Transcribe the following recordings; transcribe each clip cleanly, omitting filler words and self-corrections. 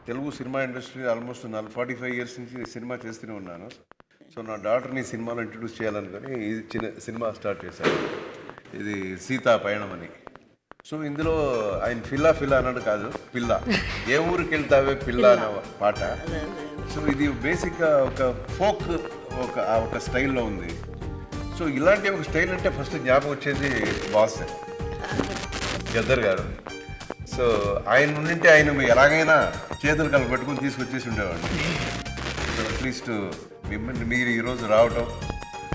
Telugu cinema industry almost 45 years నుంచి cinema చేస్తూనే ఉన్నాను. సో నా డాటర్ని సినిమాలో ఇంట్రడ్యూస్ చేయాలనుకొని ఇది చిన్న సినిమా స్టార్ట్ చేశాను. ఇది సీతా పయణం అని. సో ఇందులో ఆయన ఫిల్లా అన్నాడు కాదు, పిల్ల, ఏ ఊరికి వెళ్తావే పిల్ల అనే పాట. సో ఇది బేసిక్గా ఒక ఫోక్ ఒక స్టైల్లో ఉంది. సో ఇలాంటి ఒక స్టైల్ అంటే ఫస్ట్ జ్ఞాపకం వచ్చేది బాస్ గద్దర్ గారు. సో ఆయన ఉండింటే ఆయన ఎలాగైనా చేతులు కలిపి పెట్టుకుని తీసుకొచ్చేసి ఉండేవాడిని. సో అట్లీస్ట్ మిమ్మల్ని మీరు ఈరోజు రావటం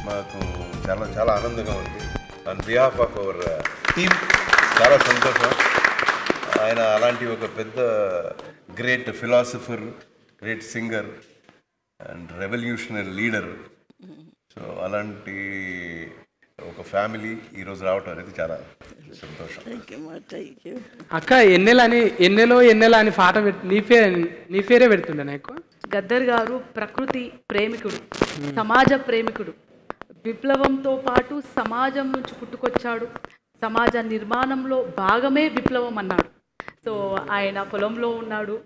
మాకు చాలా చాలా ఆనందంగా ఉంది. On behalf of our team చాలా సంతోషం. ఆయన అలాంటి ఒక పెద్ద great philosopher, great singer and revolutionary leader. So అలాంటి ఒక ఫ్యామిలీ ఈరోజు రావటం అనేది చాలా సంతోషం. అక్క ఎన్నెలో అని పాట నీ పేరే పెడుతుండే నాకు. గద్దర్ గారు ప్రకృతి ప్రేమికుడు, సమాజ ప్రేమికుడు. విప్లవంతో పాటు సమాజం నుంచి పుట్టుకొచ్చాడు. సమాజ నిర్మాణంలో భాగమే విప్లవం అన్నాడు. సో ఆయన పొలంలో ఉన్నాడు,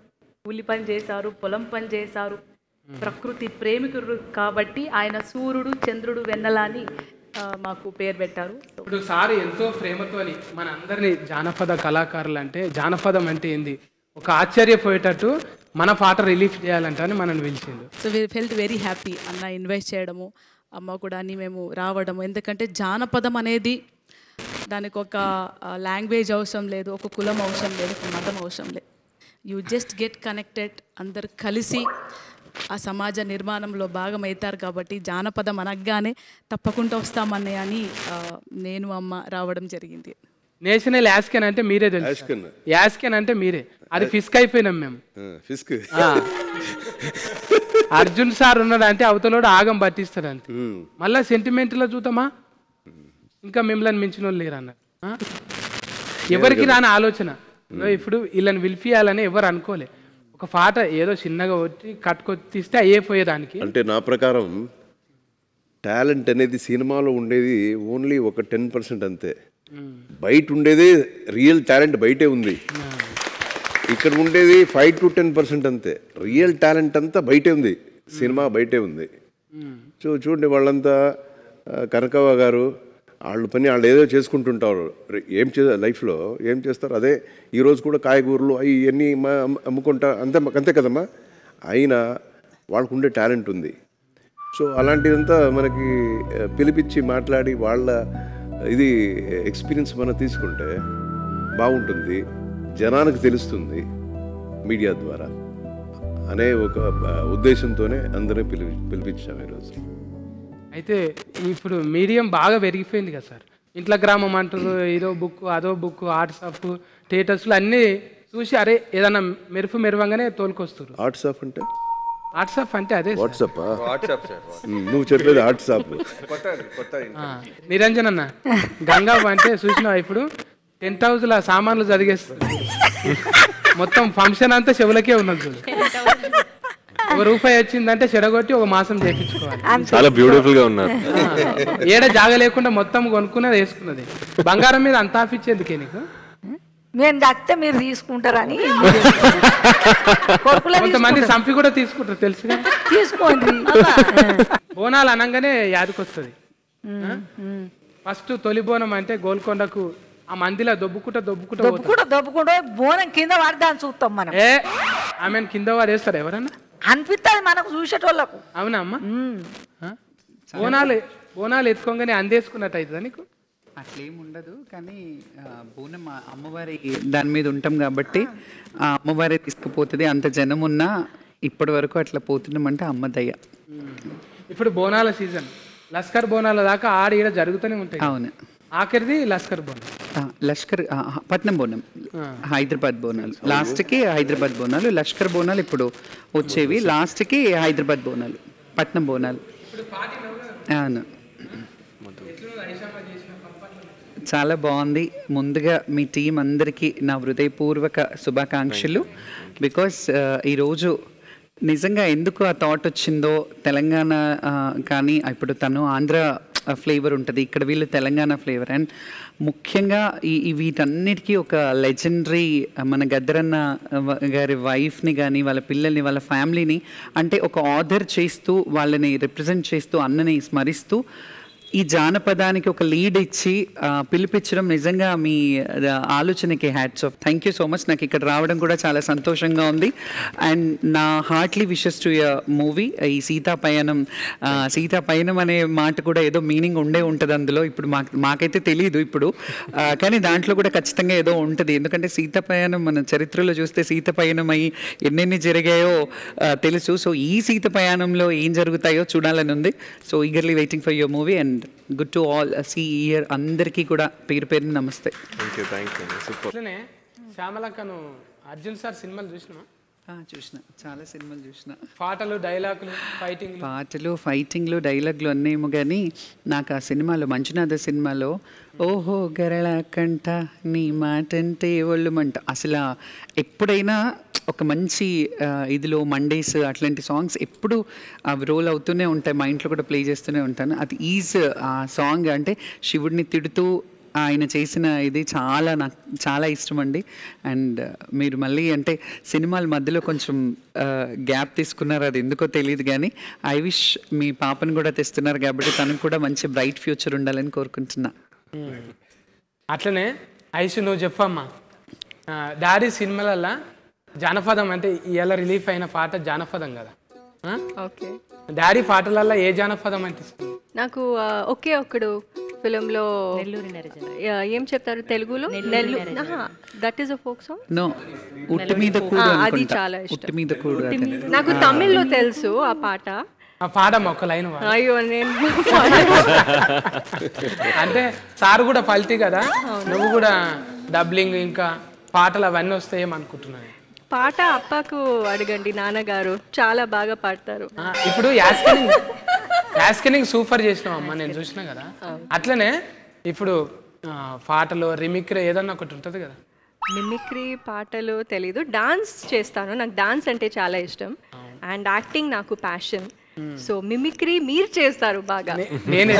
కూలి పని చేశారు, పొలం పని చేశారు. ప్రకృతి ప్రేమికుడు కాబట్టి ఆయన సూర్యుడు, చంద్రుడు, వెన్నెల అని మాకు పేరు పెట్టారు. ఇప్పుడు సార్ ఎంతో ప్రేమతో మన అందరినీ జానపద కళాకారులు అంటే జానపదం అంటే ఏంది ఒక ఆశ్చర్యపోయేటట్టు మన పాట రిలీఫ్ చేయాలంటే అని మనల్ని పిలిచిండు. So we felt very happy అన్న ఇన్వైట్ చేయడము, అమ్మ కూడా అని మేము రావడము. ఎందుకంటే జానపదం అనేది దానికి ఒక లాంగ్వేజ్ అవసరం లేదు, ఒక కులం అవసరం లేదు, ఒక మతం అవసరం లేదు. యూ జస్ట్ గెట్ కనెక్టెడ్, అందరు కలిసి ఆ సమాజ నిర్మాణంలో భాగం అవుతారు. కాబట్టి జానపదం అనగానే తప్పకుండా వస్తామన్నయ్య అని నేను అమ్మ రావడం జరిగింది. నేషనల్ యాస్కెన్ అంటే మీరే తెలుసు, యాస్కెన్ అంటే మీరే, అది ఫిస్క్ అయిపోయినాం మేము. ఫిస్క్ అర్జున్ సార్ ఉన్నాడు అంటే అవతలోడు ఆగం పట్టిస్తాడు అంతే. మళ్ళా సెంటిమెంట్లో చూద్దామా, ఇంకా మిమ్మల్ని మించిన వాళ్ళు లేరు అన్నారు. ఎవరికి రాని ఆలోచన. ఇప్పుడు వీళ్ళని పిలిపియాలని ఎవరు అనుకోలే. ఒక పాట ఏదో చిన్నగా వచ్చి కట్టుకొచ్చిస్తే అయిపోయేదానికి. అంటే నా ప్రకారం టాలెంట్ అనేది సినిమాలో ఉండేది ఓన్లీ ఒక 10% అంతే. బయట ఉండేదే రియల్ టాలెంట్ బయటే ఉంది. ఇక్కడ ఉండేది 5 to 10% అంతే. రియల్ టాలెంట్ అంతా బయటే ఉంది, సినిమా బయటే ఉంది. సో చూడండి, వాళ్ళంతా కనకవ్వ గారు వాళ్ళు పని వాళ్ళు ఏదో చేసుకుంటుంటారు. లైఫ్లో ఏం చేస్తారు అదే. ఈరోజు కూడా కాయగూరలు అవి ఇవన్నీ అమ్ముకుంటా అంతే కదమ్మా. అయినా వాళ్ళకు ఉండే టాలెంట్ ఉంది. సో అలాంటిదంతా మనకి పిలిపించి మాట్లాడి వాళ్ళ ఇది ఎక్స్పీరియన్స్ మనం తీసుకుంటే బాగుంటుంది, జనానికి తెలుస్తుంది మీడియా ద్వారా అనే ఒక ఉద్దేశంతోనే అందరూ పిలిపించాము ఈరోజు. అయితే ఇప్పుడు మీడియం బాగా పెరిగిపోయింది కదా సార్. ఇంట్లో గ్రామం అంటారు, ఏదో బుక్ అదో బుక్, వాట్సాప్ థియేటర్స్లో అన్నీ చూసి అరే ఏదన్నా మెరువంగానే తోలుకొస్తారు. వాట్సాప్ అంటే అదే వాట్సాప్. నువ్వు చెప్పేది వాట్సాప్. నిరంజన్ అన్న గంగా అంటే చూసినావా, ఇప్పుడు 10th హౌస్లో సామాన్లు చదివేస్తుంది. మొత్తం ఫంక్షన్ అంతా చెవులకే ఉన్నది చూడు. ₹1 వచ్చిందంటే చెడగొట్టి ఒక మాసం చేయించుకోవాలి. చాలా బ్యూటిఫుల్ గా ఉన్నారు. ఏడ జాగ లేకుండా మొత్తం కొనుక్కున్నది వేసుకున్నది. బంగారం మీద అంత ఆఫిచ్చేందుకే నీకు? మేము దక్కితే మీరు తీసుకుంటారని. కొంతమంది సంపి కూడా తీసుకుంటారు తెలుసుగా. తీసుకోండి. బోనాలు అనగానే యాదకొస్తుంది. ఫస్ట్ తొలి బోనం అంటే గోల్కొండకు ఆ మందిలో దొబ్బుకుంటా బోనం కింద పడదాన్ని చూస్తాం మనం. ఆమె కింద వాడేస్తారు ఎవరన్నా అనిపిస్తుంది మనకు చూసేటోళ్ళకు. అవునా అమ్మ? బోనాలు ఎత్తుకోగానే అందేసుకున్నట్టు అవుతుందా నీకు? అట్లేముండదు, కానీ బోనం అమ్మవారి దాని మీద ఉంటాం కాబట్టి ఆ అమ్మవారే తీసుకుపోతుంది. అంత జనం ఉన్నా ఇప్పటి వరకు అట్లా పోతున్నామంటే అమ్మ దయ. ఇప్పుడు బోనాల సీజన్, లస్కర్ బోనాల దాకా ఆడ ఈడ జరుగుతూనే ఉంటాయి. అవును, ఆఖరిది లస్కర్ బోనం. లష్కర్ పట్నం బోనం, హైదరాబాద్ బోనాలు లాస్ట్కి, హైదరాబాద్ బోనాలు. లష్కర్ బోనాలు ఇప్పుడు వచ్చేవి, లాస్ట్కి హైదరాబాద్ బోనాలు, పట్నం బోనాలు. అవును, చాలా బాగుంది. ముందుగా మీ టీం అందరికీ నా హృదయపూర్వక శుభాకాంక్షలు. బికాస్ ఈరోజు నిజంగా ఎందుకు ఆ థాట్ వచ్చిందో తెలంగాణ కానీ ఇప్పుడు తను ఆంధ్ర ఫ్లేవర్ ఉంటుంది, ఇక్కడ వీళ్ళు తెలంగాణ ఫ్లేవర్. అండ్ ముఖ్యంగా ఈ వీటన్నిటికీ ఒక లెజెండరీ మన గద్దరన్న గారి వైఫ్ని కానీ వాళ్ళ పిల్లల్ని వాళ్ళ ఫ్యామిలీని అంటే ఒక ఆర్డర్ చేస్తూ వాళ్ళని రిప్రజెంట్ చేస్తూ అన్నని స్మరిస్తూ ఈ జానపదానికి ఒక లీడ్ ఇచ్చి పిలిపించడం నిజంగా మీ ఆలోచనకి hats off. Thank you so much. నాకు ఇక్కడ రావడం కూడా చాలా సంతోషంగా ఉంది. అండ్ నా heartly wishes to your movie. ఈ సీతాపయనం అనే మాట కూడా ఏదో మీనింగ్ ఉంటుంది అందులో. ఇప్పుడు మాకైతే తెలియదు ఇప్పుడు, కానీ దాంట్లో కూడా ఖచ్చితంగా ఏదో ఉంటుంది. ఎందుకంటే సీతాపయనం మన చరిత్రలో చూస్తే సీతపయనం అయ్యి ఎన్నెన్ని జరిగాయో తెలుసు. సో ఈ సీతపయానంలో ఏం జరుగుతాయో చూడాలని ఉంది. So eagerly waiting for your movie. And good to all see year అందరికీ కూడా పేరు పేరుని నమస్తే. అట్లనే శ్యామలక్కను అర్జున్ సార్ సినిమాలు చూసినా? చూసిన, చాలా సినిమాలు చూసిన. పాటలు, డైలాగులు, ఫైటింగ్లు, డైలాగులు అన్నేమో, కానీ నాకు ఆ సినిమాలో మంజునాథ సినిమాలో ఓహో గరళ కంట నీ మాటంటే ఒళ్ళు మంట, అసలు ఎప్పుడైనా ఒక మంచి ఇదిలో మండేస్ అట్లాంటి సాంగ్స్ ఎప్పుడు అవి రోల్ అవుతూనే ఉంటాయి, మా ఇంట్లో కూడా ప్లే చేస్తూనే ఉంటాను. అది ఆ సాంగ్ అంటే శివుడిని తిడుతూ ఆయన చేసిన ఇది నాకు చాలా ఇష్టం అండి. అండ్ మీరు మళ్ళీ అంటే సినిమాల మధ్యలో కొంచెం గ్యాప్ తీసుకున్నారు, అది ఎందుకో తెలియదు, కానీ ఐ విష్ మీ పాపను కూడా తెస్తున్నారు కాబట్టి తనకు కూడా మంచి బ్రైట్ ఫ్యూచర్ ఉండాలని కోరుకుంటున్నా. అట్లనే ఐషు నువ్వు చెప్పమ్మా, డాడీ సినిమాలల్లో జానపదం అంటే ఇలా రిలీఫ్ అయిన పాట జానపదం కదా, ఓకే, డాడీ పాటలల్లో ఏ జానపదం అంటే ఇష్టం? నాకు ఒకే ఒక్కడు ఫిలింలో ఏం చెప్తారు తెలుగులో, that is a folk song. No, ఉట్టి మీద కూడు, అది చాలా ఇష్టం. ఉట్టి మీద కూడు నాకు తమిళ్లో తెలుసు ఆ పాట. పాడమ్మా ఒక లైన్. అయ్యో నేను అంటే సార్ కూడా పల్టీ కదా, నువ్వు కూడా డబ్లింగ్ ఇంకా పాటలు అవన్నీ వస్తాయేమనుకుంటున్నాను. పాట అప్పకు అడగండి, నాన్నగారు చాలా బాగా పాడతారు. ఇప్పుడు యాస్కెనింగ్ సూపర్ చేసినావమ్మా, నేను చూసినా కదా. అట్లనే ఇప్పుడు పాటలు రిమిక్రీ ఏదన్నా ఒకటి ఉంటుంది కదా. మిమిక్రీ పాటలు తెలీదు, డాన్స్ చేస్తాను, నాకు డాన్స్ అంటే చాలా ఇష్టం. అండ్ యాక్టింగ్ నాకు ప్యాషన్. సో మిమిక్రీ మీరు చేస్తారు బాగా. నేను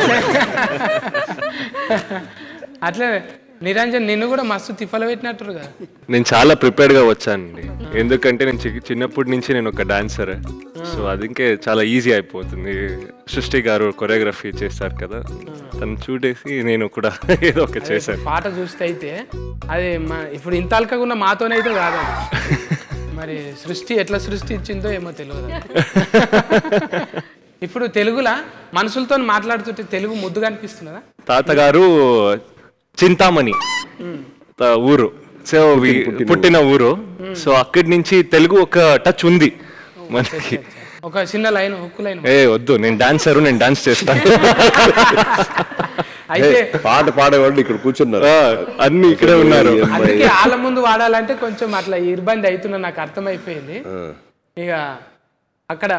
అట్లే నిరంజన్ నిన్ను కూడా మస్తు తిప్పలు పెట్టినట్టు కదా. నేను చాలా ప్రిపేర్డ్గా వచ్చానండి, ఎందుకంటే నేను చిన్నప్పటి నుంచి నేను ఒక డాన్సర్. సో అది ఇంకే చాలా ఈజీ అయిపోతుంది. సృష్టి గారు కొరియోగ్రఫీ చేస్తారు కదా, తను చూడేసి నేను కూడా ఏదో ఒక చేశాను. పాట చూస్తే అయితే అది ఇప్పుడు ఇంత అల్కగా ఉన్న మాతోనైతే కాదు, మరి సృష్టి ఎట్లా సృష్టి ఇచ్చిందో ఏమో తెలియదు. ఇప్పుడు తెలుగులా మనుషులతో మాట్లాడుతుంటే తెలుగు ముద్దుగా అనిపిస్తున్నదా? తాతగారు చింతామణి ఊరు, సో పుట్టిన ఊరు. సో అక్కడి నుంచి తెలుగు ఒక టచ్ ఉంది మనకి. ఒక చిన్న లైన్, హుక్కు లైన్. వద్దు, నేను డాన్సర్, నేను డాన్స్ చేస్తాను. అయితే పాట పాడేవాళ్ళు ఇక్కడ కూర్చున్నారు, అన్ని ఇక్కడే ఉన్నారు. అందుకే వాళ్ళ ముందు వాడాలంటే కొంచెం అట్లా ఇబ్బంది అవుతున్నా నాకు అర్థమైపోయింది. ఇక అక్కడ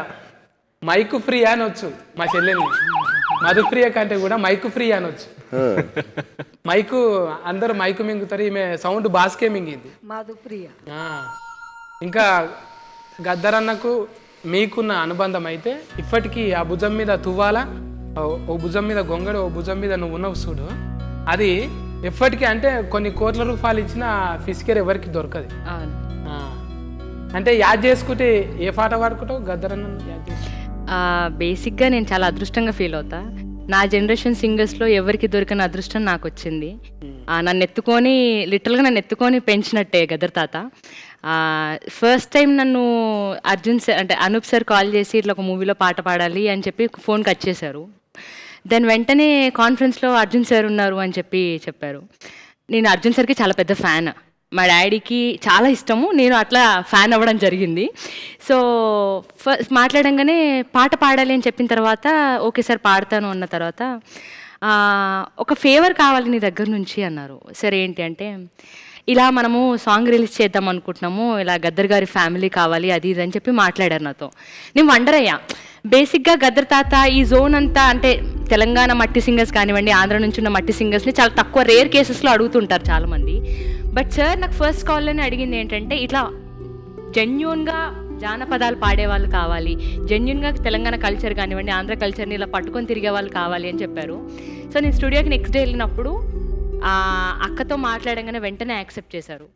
మైకు ఫ్రీ అనొచ్చు మా చెల్లెల్ని, మధుప్రియ కంటే కూడా మైకు ఫ్రీ అనొచ్చు. మైకు అందరూ మైకు మింగుతారు, ఈమె సౌండ్ బాస్కే మింగింది, మధుప్రియ. ఇంకా గద్దరన్నకు మీకున్న అనుబంధం అయితే ఇప్పటికీ ఆ భుజం మీద తువ్వాల, ఓ భుజం మీద గొంగడు, ఓ భుజం మీద నువ్వు ఉన్నావు చూడు, అది ఎప్పటికీ అంటే కొన్ని కోట్ల రూపాయలు ఇచ్చిన ఫిస్కేర్ ఎవరికి దొరకదు. అంటే యాడ్ చేసుకుంటే ఏ పాట పాడుకుంటావు గద్దరన్న యాడ్ చేసుకుంటే? బేసిక్గా నేను చాలా అదృష్టంగా ఫీల్ అవుతా. నా జనరేషన్ సింగర్స్లో ఎవరికి దొరికిన అదృష్టం నాకు వచ్చింది. నన్ను ఎత్తుకొని పెంచినట్టే గద్దర్ తాత. ఫస్ట్ టైం నన్ను అర్జున్ సార్ అంటే అనూప్ సార్ కాల్ చేసి ఇట్లా ఒక మూవీలో పాట పాడాలి అని చెప్పి ఫోన్ కట్ చేశారు. దాని వెంటనే కాన్ఫరెన్స్లో అర్జున్ సార్ ఉన్నారు అని చెప్పారు. నేను అర్జున్ సార్కి చాలా పెద్ద ఫ్యాన్, మా డాడీకి చాలా ఇష్టము, నేను అట్లా ఫ్యాన్ అవ్వడం జరిగింది. సో ఫస్ట్ మాట్లాడంగానే పాట పాడాలి అని చెప్పిన తర్వాత ఓకే సార్ పాడతాను అన్న తర్వాత ఒక ఫేవర్ కావాలి నీ దగ్గర నుంచి అన్నారు. సరే ఏంటి అంటే ఇలా మనము సాంగ్ రిలీజ్ చేద్దాం అనుకుంటున్నాము, ఇలా గద్దర్ గారి ఫ్యామిలీ కావాలి అది ఇది అని చెప్పి మాట్లాడారు నాతో. నేను వండర్ అయ్యా. బేసిక్గా గద్దర్ తాత ఈ జోన్ అంతా అంటే తెలంగాణ మట్టి సింగర్స్ కానివ్వండి, ఆంధ్ర నుంచి ఉన్న మట్టి సింగర్స్ని చాలా తక్కువ రేర్ కేసెస్లో అడుగుతుంటారు చాలామంది. బట్ సార్ నాకు ఫస్ట్ కాల్లోనే అడిగింది ఏంటంటే ఇట్లా జెన్యూన్గా జానపదాలు పాడేవాళ్ళు కావాలి, జెన్యున్గా తెలంగాణ కల్చర్ కానివ్వండి, ఆంధ్ర కల్చర్ని ఇలా పట్టుకొని తిరిగే వాళ్ళు కావాలి అని చెప్పారు. సో నేను స్టూడియోకి నెక్స్ట్ డే వెళ్ళినప్పుడు అక్కతో మాట్లాడగానే వెంటనే యాక్సెప్ట్ చేశారు.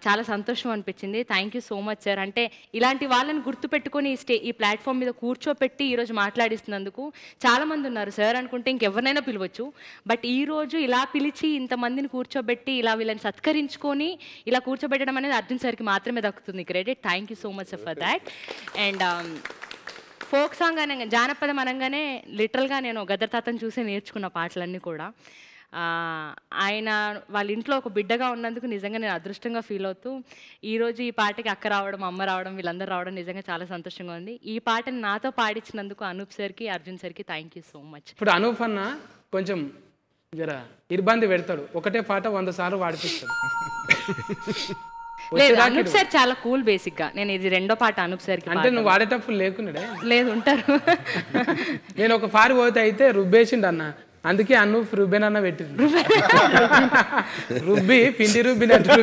చాలా సంతోషం అనిపించింది. Thank you so much sir. అంటే ఇలాంటి వాళ్ళని గుర్తుపెట్టుకొని ఈ ప్లాట్ఫామ్ మీద కూర్చోపెట్టి ఈరోజు మాట్లాడిస్తున్నందుకు. చాలామంది ఉన్నారు సార్ అనుకుంటే ఇంకెవరినైనా పిలవచ్చు, బట్ ఈరోజు ఇలా పిలిచి ఇంతమందిని కూర్చోబెట్టి ఇలా వీళ్ళని సత్కరించుకొని ఇలా కూర్చోబెట్టడం అనేది అర్జున్ సార్కి మాత్రమే దక్కుతుంది credit. Thank you so much sir for that. And folk song అనగా, జానపదం అనగానే లిటరల్గా నేను గద్దర్ తాతను చూసి నేర్చుకున్న పాటలన్నీ కూడా. ఆయన వాళ్ళ ఇంట్లో ఒక బిడ్డగా ఉన్నందుకు నిజంగా నేను అదృష్టంగా ఫీల్ అవుతూ ఈరోజు ఈ పాటకి అక్క రావడం, అమ్మ రావడం, వీళ్ళందరూ రావడం నిజంగా చాలా సంతోషంగా ఉంది. ఈ పాటని నాతో పాడించినందుకు అనూప్ సార్కి, అర్జున్ సార్కి థ్యాంక్ యూ సో మచ్. ఇప్పుడు అనూప్ అన్న కొంచెం జర ఇబ్బంది పెడతాడు, ఒకటే పాట 100 సార్లు పాడిపిస్తాడు. లేదు, అనూప్ సార్ చాలా కూల్. బేసిక్గా నేను ఇది రెండో పాట అనూప్ సార్కి. అంటే నువ్వు వాడేటప్పుడు లేకున్నాడే? లేదు, ఉంటారు. నేను ఒక పారి పోతే అయితే రుబ్బేసిండు అన్న, అందుకే అనూప్ రుబ్బెన్ అన్న పెట్టింది. రుబ్బి పిండి రుబ్బినట్టు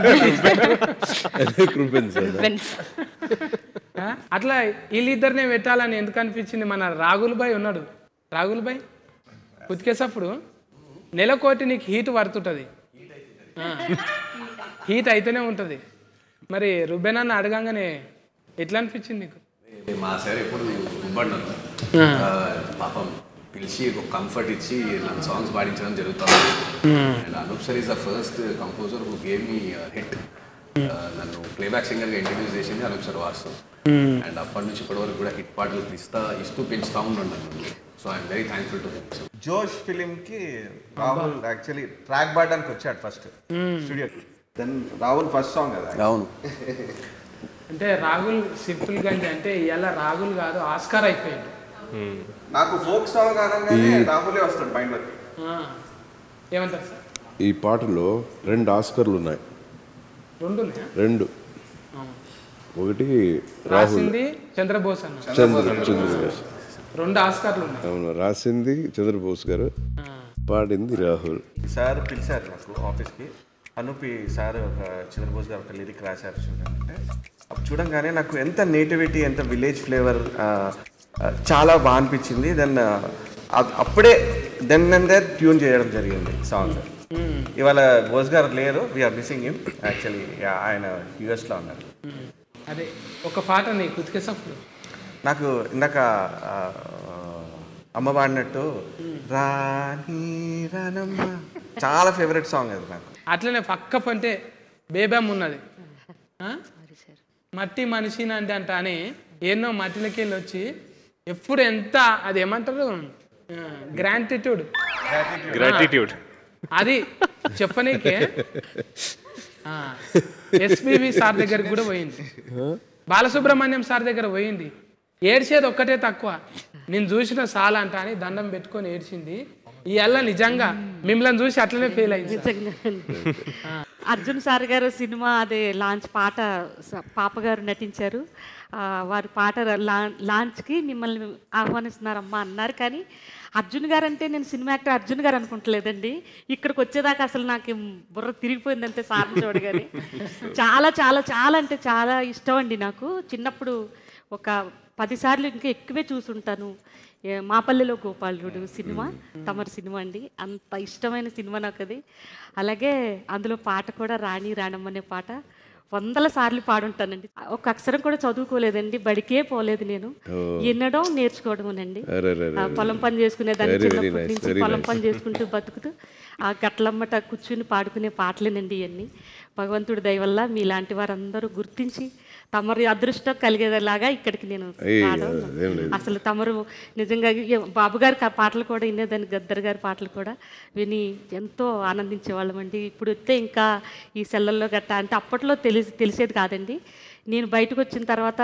అట్లా వీళ్ళిద్దరినే పెట్టాలని ఎందుకు అనిపించింది? మన రాగుల్ భాయ్ ఉన్నాడు, రాగుల్ భాయ్ ఉతికేసప్పుడు నెలకోటి నీకు హీట్ పడుతుంటుంది, హీట్ అయితేనే ఉంటుంది. మరి రుబ్బెన్ అన్న అడగంగానే ఎట్లా అనిపించింది నీకు? మా సార్ ఎప్పుడు ఇవ్వబడ్డాను, పాపం పిలిచి ఒక కంఫర్ట్ ఇచ్చి నన్ను సాంగ్స్ పాడించడం జరుగుతుంది. And Anoop sir is the first composer who gave me hit. నన్ను ప్లేబ్యాక్ సింగర్గా ఇంట్రడ్యూస్ చేసింది అనూప్ సార్ వాస్తవం. అండ్ అప్పటి నుంచి ఇప్పటి వరకు కూడా హిట్ పాటలు ఇస్తూ పెంచుతూ ఉన్నాను. So I'm very thankful to him. జోష్ ఫిలింకి రాహుల్ యాక్చువల్లీ ట్రాక్ పాడడానికి వచ్చాడు ఫస్ట్ స్టూడియోకి. దెన్ రాహుల్ ఫస్ట్ సాంగ్ కదా. అవును. అంటే రాగుల్ సింపుల్ గంజి అంటే ఇలా రాగుల్ కాదు, ఆస్కార్ అయిపోయింది. నాకు ఫోక్ సాంగ్ అనగానే రాహులే వస్తాడు మైండ్లోకి. ఏమంటారు సార్? ఈ పాటలో 2 ఆస్కర్లు ఉన్నాయి. 2. ఒకటి రాసింది చంద్రబోస్ అన్న, చంద్రబోస్. 2 ఆస్కార్లు ఉన్నాయి. అవును, రాసింది చంద్రబోస్ గారు, పాడింది రాహుల్. సార్ పిలిచారు నాకు ఆఫీస్కి. అనూపి సార్ ఒక చంద్రబోస్ గారు ఒక లిరిక్ రాశారు చూడంటే, అప్పుడు చూడంగానే నాకు ఎంత నేటివిటీ, ఎంత విలేజ్ ఫ్లేవర్ చాలా బాగా అనిపించింది. దెన్ అప్పుడే దెన్ అండ్ దేర్ ట్యూన్ చేయడం జరిగింది సాంగ్. ఇవాళ బోస్ గారు లేరు, వీఆర్ మిస్సింగ్ హిమ్. యాక్చువల్లీ ఆయన యూఎస్లో ఉన్నారు. అదే ఒక పాట నీకు ఉతికేసప్పుడు నాకు ఇందాక అమ్మ పాడినట్టు రాని రానమ్మ చాలా ఫేవరెట్ సాంగ్ అది నాకు. అట్లనే పక్క పంటే బేబమ్ ఉన్నది, మట్టి మనిషిని అంటే అంట అని ఎన్నో మట్టిలకి వెళ్ళి వచ్చి ఎప్పుడు ఎంత అది ఏమంటారు గ్రాటిట్యూడ్ అది చెప్పనీకే ఎస్పీబీ సార్ దగ్గరికి కూడా పోయింది, బాలసుబ్రహ్మణ్యం సార్ దగ్గర పోయింది. ఏడ్చేది ఒక్కటే తక్కువ, నేను చూసిన సాల్ అంట అని దండం పెట్టుకొని ఏడ్చింది. ఇవల్ల నిజంగా మిమ్మల్ని చూసి అట్లనే ఫెయిల్ అయింది. అర్జున్ సార్ గారు సినిమా అదే లాంచ్ పాట పాప గారు నటించారు. వారి పాట లాంచ్కి మిమ్మల్ని ఆహ్వానిస్తున్నారమ్మా అన్నారు. కానీ అర్జున్ గారు అంటే నేను సినిమా యాక్టర్ అర్జున్ గారు అనుకుంటలేదండి. ఇక్కడికి వచ్చేదాకా అసలు నాకు బుర్ర తిరిగిపోయింది అంతే సార్ని చూడగానే. చాలా చాలా చాలా అంటే చాలా ఇష్టం అండి నాకు. చిన్నప్పుడు ఒక 10 సార్లు ఇంకా ఎక్కువే చూసుంటాను. మాపల్లెలో గోపాలుడు సినిమా, తమరి సినిమా అండి, అంత ఇష్టమైన సినిమా నాకు అది. అలాగే అందులో పాట కూడా రాణి రాణమ్మ అనే పాట 100 సార్లు పాడుంటానండి. ఒక అక్షరం కూడా చదువుకోలేదండి, బడికే పోలేదు నేను. వినడం నేర్చుకోవడమేనండి. పొలం పని చేసుకునేదాన్ని, చిన్నప్పటి నుంచి పొలం పని చేసుకుంటూ బతుకుతూ ఆ గట్లమ్మట కూర్చుని పాడుకునే పాటలేనండి ఇవన్నీ. భగవంతుడి దయ వల్ల మీలాంటి వారందరూ గుర్తించి తమరు అదృష్టం కలిగేలాగా ఇక్కడికి నేను అసలు తమరు నిజంగా బాబు గారి పాటలు కూడా వినేదాన్ని, గద్దర్ గారి పాటలు కూడా విని ఎంతో ఆనందించేవాళ్ళం అండి. ఇప్పుడు వస్తే ఇంకా ఈ సెల్లల్లో గట్టా అంటే అప్పట్లో తెలిసేది కాదండి. నేను బయటకు వచ్చిన తర్వాత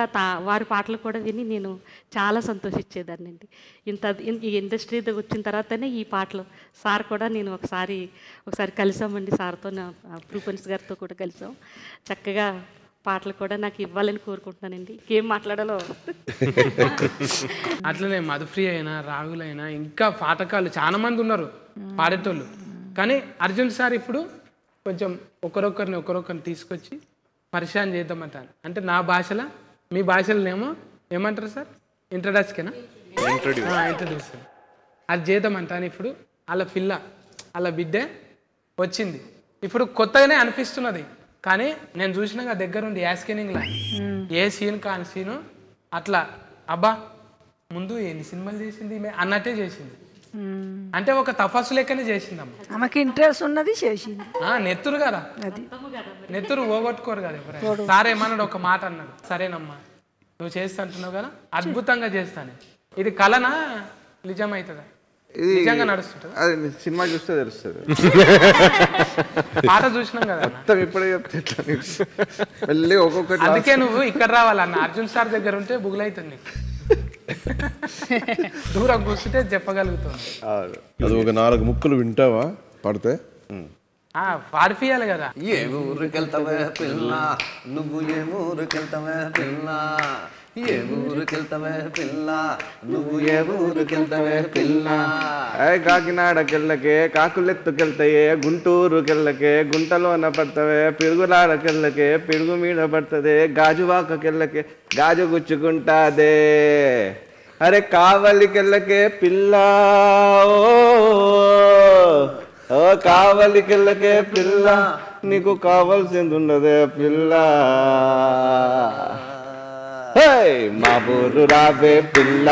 వారి పాటలు కూడా విని నేను చాలా సంతోషించేదాన్ని అండి. ఈ ఇండస్ట్రీ వచ్చిన తర్వాతనే ఈ పాటలు సార్ కూడా నేను ఒకసారి కలిసామండి సార్తో, ప్రూపన్స్ గారితో కూడా కలిసాం. చక్కగా పాటలు కూడా నాకు ఇవ్వాలని కోరుకుంటున్నానండి. ఇంకేం మాట్లాడాలో. అట్లనే మధుప్రియ అయినా రాగులైనా ఇంకా పాఠకాలు చాలా మంది ఉన్నారు పాడేటోళ్ళు. కానీ అర్జున్ సార్ ఇప్పుడు కొంచెం ఒకరొకరిని తీసుకొచ్చి పరిచయం చేద్దామంటాను. అంటే నా భాషలో మీ భాషలోనేమో ఏమంటారు సార్? ఇంట్రడక్స్కేనా? ఇంట్రడ్యూస్. అది చేద్దామంటాను. ఇప్పుడు వాళ్ళ పిల్ల వాళ్ళ బిడ్డే వచ్చింది. ఇప్పుడు కొత్తగానే అనిపిస్తున్నది, కానీ నేను చూసినాక దగ్గరుండి యాస్కెనింగ్లా ఏ సీన్ కాని సీను అట్లా అబ్బా ముందు ఎన్ని సినిమాలు చేసింది అన్నట్టే చేసింది. అంటే ఒక తపస్సు లెక్కనే చేసిందమ్మా. ఆమెకి ఇంట్రెస్ట్ ఉన్నది చేసింది. నెత్తురు కదా, నెత్తురు పోగొట్టుకోరు కదా ఎవరైనా. సార్ ఏమన్నాడు, ఒక మాట అన్నాడు, సరేనమ్మా నువ్వు చేస్తా అంటున్నావు కదా, అద్భుతంగా చేస్తాను. ఇది కలనా నిజమవుతుందా? నిజంగా నడుస్తుంటుంది. అది సినిమా చూస్తే తెలుస్తుంది. పాట చూసినాం కదా మొత్తం ఇప్పుడే చెప్తే మళ్ళీ ఒక్కొక్కటి. అందుకే నువ్వు ఇక్కడ రావాలన్న. అర్జున్ సార్ దగ్గర ఉంటే బుగులైతుంది, దూరం కూర్చుంటే చెప్పగలుగుతుంది. అది ఒక 4 ముక్కలు వింటావా పాడితే? పాడిపియాలి కదా. ఏ ఊరికెళ్తావే పిల్ల నువ్వు, ఏ ఊరికెళ్తావే పిల్ల, ఏ ఊరికెళ్తావే పిల్ల నువ్వు, ఏ ఊరికెళ్తావే పిల్ల. కాకినాడకెళ్ళకే కాకులెత్తుకెళ్తాయే, గుంటూరుకెళ్ళకే గుంటలోన పడతావే, పిరుగులాడకెళ్ళకే పిడుగు మీద పడుతుంది, గాజువాకకెళ్ళకే గాజు గుచ్చుకుంటాదే. అరే కావలికెళ్ళకే పిల్ల, ఓ కావలికెళ్ళకే పిల్ల, నీకు కావాల్సింది ఉన్నదే పిల్ల. మా ఊరు రావే పిల్ల,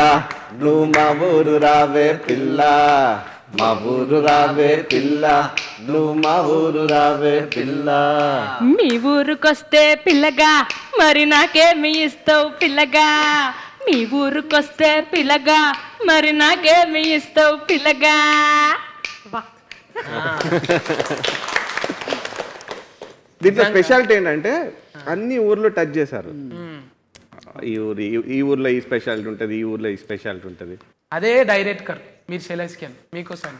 నువ్వు మా ఊరు రావే పిల్ల, మా ఊరు రావే పిల్ల, నువ్వు మా ఊరు రావే పిల్ల. మీ ఊరుకొస్తే పిల్లగా మరి నాకేమి ఇస్తావు పిల్లగా, మీ ఊరుకొస్తే పిల్లగా మరి నాకేమి ఇస్తావు పిల్లగా. దీంట్లో స్పెషాలిటీ ఏంటంటే అన్ని ఊర్లో టచ్ చేశారు. ఈ ఊర్లో ఈ స్పెషాలిటీ ఉంటుంది, ఈ ఊర్లో ఈ స్పెషాలిటీ ఉంటుంది. అదే డైరెక్టర్ మీరు సెలెస్కెన్ మీకోసం.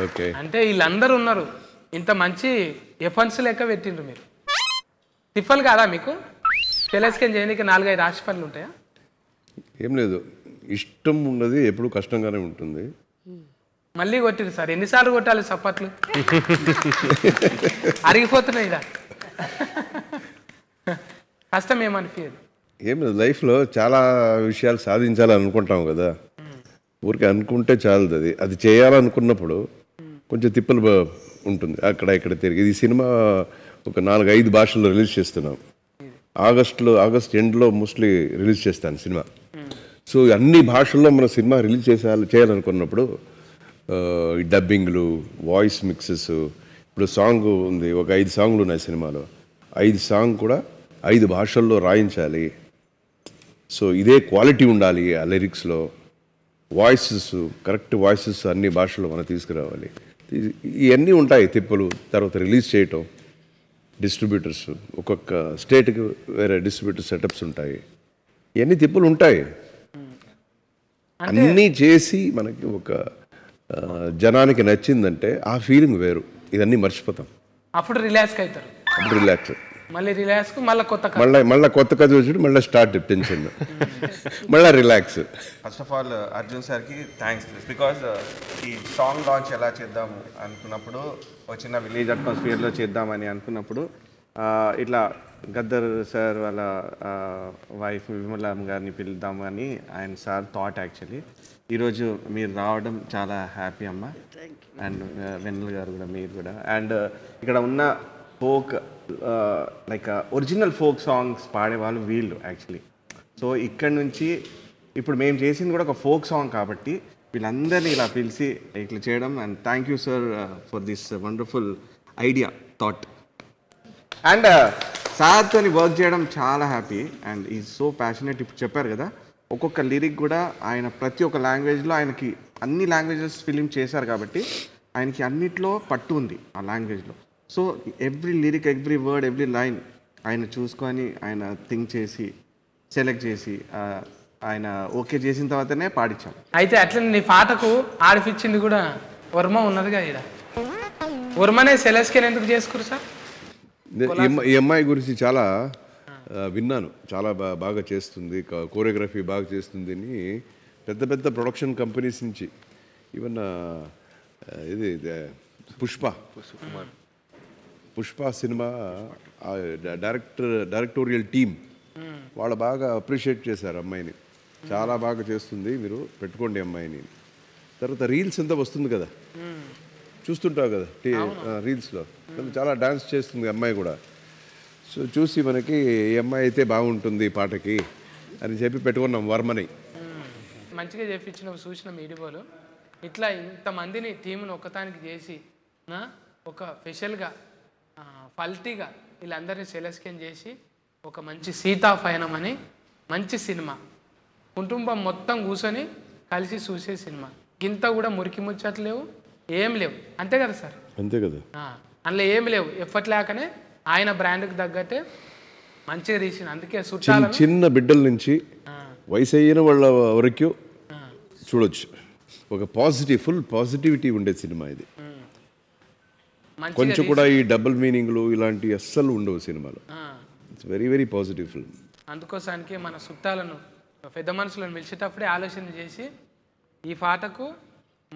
ఓకే, అంటే వీళ్ళందరూ ఉన్నారు, ఇంత మంచి ఎఫర్ట్స్ లెక్క పెట్టిండ్రు మీరు. తిప్పలు కాదా మీకు? సెలెస్కెన్ చేయడానికి 4-5 రాశి పనులు ఉంటాయా? ఏం లేదు, ఇష్టం ఉన్నది ఎప్పుడు కష్టంగానే ఉంటుంది. మళ్ళీ కొట్టిరు సార్, ఎన్నిసార్లు కొట్టాలి చప్పట్లు? అరిగిపోతున్నాయి ఇదా. కష్టం ఏమనిపించదు. ఏం లేదు, లైఫ్లో చాలా విషయాలు సాధించాలని అనుకుంటాం కదా, ఊరికే అనుకుంటే చాలదు. అది చేయాలనుకున్నప్పుడు కొంచెం తిప్పలు ఉంటుంది, అక్కడ ఇక్కడ తిరిగి. ఇది సినిమా ఒక 4-5 భాషల్లో రిలీజ్ చేస్తున్నాం. ఆగస్ట్ ఎండ్లో మోస్ట్లీ రిలీజ్ చేస్తాను సినిమా. సో అన్ని భాషల్లో మన సినిమా రిలీజ్ చేయాలనుకున్నప్పుడు ఈ డబ్బింగ్లు, వాయిస్ మిక్సెస్, ఇప్పుడు సాంగ్ ఉంది, ఒక 5 సాంగ్లు ఉన్నాయి సినిమాలో, 5 సాంగ్ కూడా 5 భాషల్లో రాయించాలి. సో ఇదే క్వాలిటీ ఉండాలి ఆ లిరిక్స్లో. వాయిసెస్, కరెక్ట్ వాయిసెస్ అన్ని భాషల్లో మనం తీసుకురావాలి. ఇవన్నీ ఉంటాయి తిప్పలు. తర్వాత రిలీజ్ చేయటం, డిస్ట్రిబ్యూటర్స్, ఒక్కొక్క స్టేట్కి వేరే డిస్ట్రిబ్యూటర్ సెటప్స్ ఉంటాయి, ఇవన్నీ తిప్పలు ఉంటాయి. అన్నీ చేసి మనకి ఒక జనానికి నచ్చిందంటే ఆ ఫీలింగ్ వేరు. ఇదన్నీ మర్చిపోతాం, అప్పుడు రిలాక్స్ అవుతారు. అప్పుడు రిలాక్స్, మళ్ళీ రిలాక్స్, మళ్ళీ కొత్త మళ్ళీ కొత్త కథ వచ్చి మళ్ళీ స్టార్ట్ టెన్షన్, మళ్ళీ relax. First of all Arjun సార్కి థ్యాంక్స్, బికాజ్ ఈ సాంగ్ లాంచ్ ఎలా చేద్దాము అనుకున్నప్పుడు, ఒక చిన్న విలేజ్ అట్మాస్ఫియర్లో చేద్దామని అనుకున్నప్పుడు, ఇట్లా గద్దర్ సార్ వాళ్ళ వైఫ్ విమల గారిని పిలుద్దామని ఆయన సార్ థాట్. యాక్చువల్లీ ఈరోజు మీరు రావడం చాలా హ్యాపీ అమ్మ, అండ్ వెన్నెల గారు కూడా, మీరు కూడా. అండ్ ఇక్కడ ఉన్న folk like original folk songs పాడేవాళ్ళు వీళ్ళు యాక్చువల్లీ. సో ఇక్కడ నుంచి ఇప్పుడు మేము చేసింది కూడా ఒక ఫోక్ సాంగ్ కాబట్టి వీళ్ళందరినీ ఇలా పిలిచి ఇట్లా చేయడం. And thank you sir for this wonderful idea, thought. And సార్తో వర్క్ చేయడం చాలా happy, and is so passionate. ఇప్పుడు చెప్పారు కదా, ఒక్కొక్క లిరిక్ కూడా ఆయన ప్రతి ఒక్క లాంగ్వేజ్లో, ఆయనకి అన్ని లాంగ్వేజెస్ ఫిలిం చేశారు కాబట్టి ఆయనకి అన్నిట్లో పట్టు ఉంది ఆ లాంగ్వేజ్లో. So every lyric, every word, every line ఆయన చూసుకొని, ఆయన థింక్ చేసి, సెలెక్ట్ చేసి, ఆయన ఓకే చేసిన తర్వాతనే పాడించాం. అయితే అట్లా నీ పాటకు ఆడిపించింది కూడా వర్మ ఉన్నదిగా. ఇక్కడ వర్మనే సెలెస్కెన్ ఎందుకు చేసుకురు సార్? ఈ అమ్మాయి గురించి చాలా విన్నాను, చాలా బాగా చేస్తుంది, కోరియోగ్రఫీ బాగా చేస్తుంది అని పెద్ద పెద్ద ప్రొడక్షన్ కంపెనీస్ నుంచి. ఈవెన్ ఇది పుష్ప సినిమా డైరెక్టోరియల్ టీమ్ వాళ్ళు బాగా అప్రిషియేట్ చేశారు అమ్మాయిని. చాలా బాగా చేస్తుంది, మీరు పెట్టుకోండి అమ్మాయిని. తర్వాత రీల్స్ అంతా వస్తుంది కదా, చూస్తుంటావు కదా రీల్స్లో, చాలా డాన్స్ చేస్తుంది అమ్మాయి కూడా. సో చూసి మనకి ఈ అమ్మాయి అయితే బాగుంటుంది పాటకి అని చెప్పి పెట్టుకున్నాం వర్మని. మంచిగా చెప్పించిన చూసిన వీడియోలు ఇట్లా ఇంతమందిని టీమును ఒక్కతానికి చేసి ఒక స్పెషల్గా ఫల్టీగా వీళ్ళందరినీ సెలెక్షన్ చేసి ఒక మంచి సీతాపయనం అని మంచి సినిమా, కుటుంబం మొత్తం కూర్చొని కలిసి చూసే సినిమా. గింత కూడా మురికి ముచ్చట్లు లేవు, ఏం లేవు, అంతే కదా సార్? అంతే కదా. అందులో ఏమి లేవు, ఎఫర్ట్ లేకనే ఆయన బ్రాండ్కి తగ్గట్టే మంచిగా తీసిన. అందుకే చుట్టాలను చిన్న బిడ్డల నుంచి వయసు అయిన వాళ్ళ వరకు చూడొచ్చు. ఒక ఫుల్ పాజిటివిటీ ఉండే సినిమా ఇది. కొంచెం కూడా ఈ డబుల్ మీనింగ్లు ఇలాంటి అస్సలు ఉండవు సినిమాలో. It's very very positive film. అందుకోసానికి మన చుట్టాలను పెద్ద మనుషులను పిలిచేటప్పుడే ఆలోచన చేసి ఈ పాటకు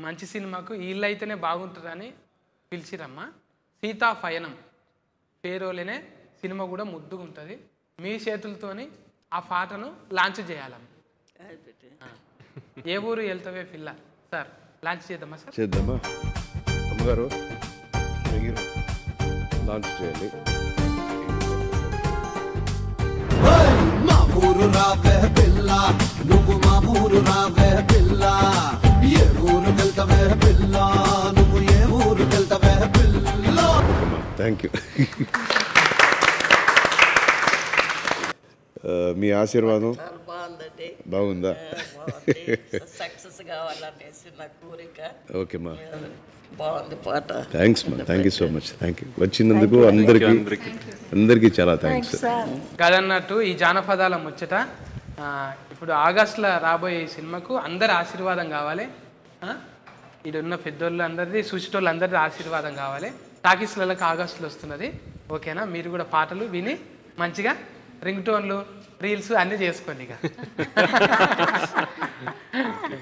మంచి సినిమాకు వీళ్ళైతేనే బాగుంటుందని పిలిచిరమ్మా. సీతాపయనం పేరోలేనే సినిమా కూడా ముద్దుగా ఉంటుంది. మీ చేతులతోని ఆ పాటను లాంచ్ చేయాలమ్మ. ఏ ఊరు వెళ్తావే పిల్ల సార్, లాంచ్ చేద్దామా సార్? చేద్దామా అమ్మగారు, లాంచ్ చేయాలి. మా ఊరు రావే పిల్ల, నువ్వు మా ఊరు రావే పిల్ల, ఏ ఊరు వెళ్తావే పిల్ల, నువ్వు ఏ ఊరు వెళ్తావే పిల్ల. Thank you. మీ ఆశీర్వాదం బాగుందా? సక్సెస్ కావాలనేసి నా కోరిక. ఓకే మా, బాగుంది పాట. థ్యాంక్స్ మా, thank you so much. Thank you వచ్చినందుకు అందరికీ చాలా థ్యాంక్స్. కాదన్నట్టు ఈ జానపదాల ముచ్చట ఇప్పుడు ఆగస్టులో రాబోయే ఈ సినిమాకు అందరి ఆశీర్వాదం కావాలి. ఇడున్న పెద్దోళ్ళు అందరిది, చూసేటోళ్ళు అందరిది ఆశీర్వాదం కావాలి. టాకీస్లకు ఆగస్టులో వస్తున్నది, ఓకేనా? మీరు కూడా పాటలు విని మంచిగా రింగ్ టోన్లు రీల్స్ అన్నీ చేసుకోండి ఇక.